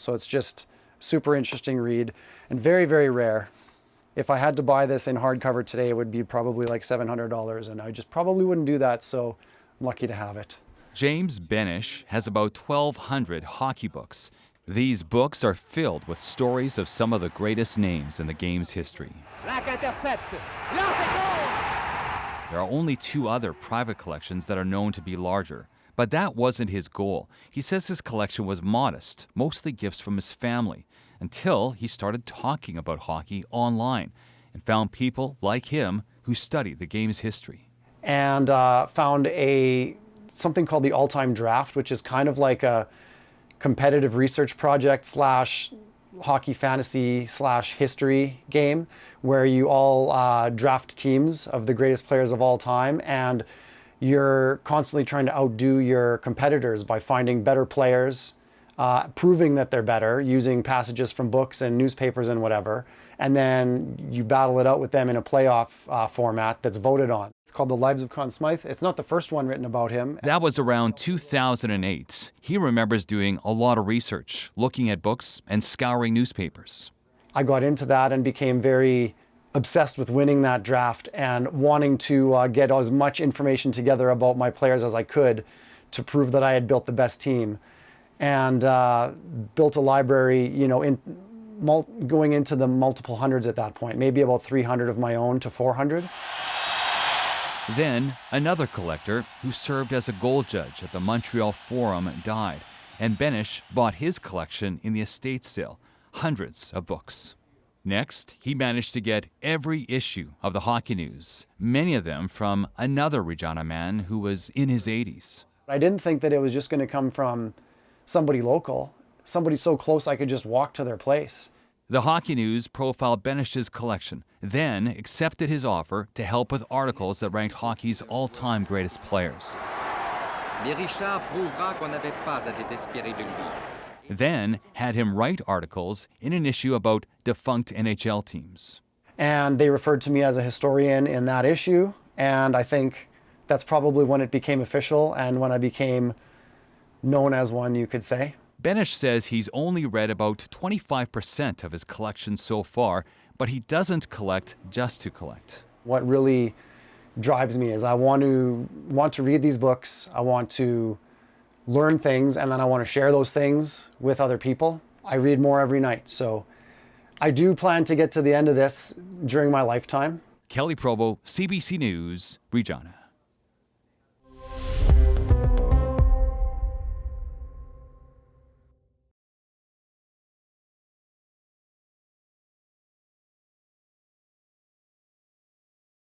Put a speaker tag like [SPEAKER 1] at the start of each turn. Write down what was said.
[SPEAKER 1] So it's just super interesting read and very, very rare. If I had to buy this in hardcover today, it would be probably like $700, and I just probably wouldn't do that, so I'm lucky to have it.
[SPEAKER 2] James Benesh has about 1,200 hockey books. These books are filled with stories of some of the greatest names in the game's history. There are only 2 other private collections that are known to be larger, but that wasn't his goal. He says his collection was modest, mostly gifts from his family, until he started talking about hockey online and found people like him who study the game's history.
[SPEAKER 1] And found something called the All-Time Draft, which is kind of like a competitive research project slash hockey fantasy slash history game where you all draft teams of the greatest players of all time, and you're constantly trying to outdo your competitors by finding better players, proving that they're better using passages from books and newspapers and whatever, and then you battle it out with them in a playoff format that's voted on. It's called The Lives of Conn Smythe. It's not the first one written about him.
[SPEAKER 2] That was around 2008. He remembers doing a lot of research, looking at books and scouring newspapers.
[SPEAKER 1] I got into that and became very obsessed with winning that draft and wanting to get as much information together about my players as I could to prove that I had built the best team. And built a library, you know, going into the multiple hundreds at that point, maybe about 300 of my own to 400.
[SPEAKER 2] Then another collector who served as a gold judge at the Montreal Forum died, and Benesh bought his collection in the estate sale, hundreds of books. Next, he managed to get every issue of the Hockey News, many of them from another Regina man who was in his 80s.
[SPEAKER 1] I didn't think that it was just going to come from somebody local, somebody so close I could just walk to their place.
[SPEAKER 2] The Hockey News profiled Benesh's collection, then accepted his offer to help with articles that ranked hockey's all-time greatest players. Then had him write articles in an issue about defunct NHL teams.
[SPEAKER 1] And they referred to me as a historian in that issue, and I think that's probably when it became official and when I became known as one, you could say.
[SPEAKER 2] Benesh says he's only read about 25% of his collection so far, but he doesn't collect just to collect.
[SPEAKER 1] What really drives me is I want to read these books, I want to learn things, and then I want to share those things with other people. I read more every night, so I do plan to get to the end of this during my lifetime.
[SPEAKER 2] Kelly Provo, CBC News, Regina.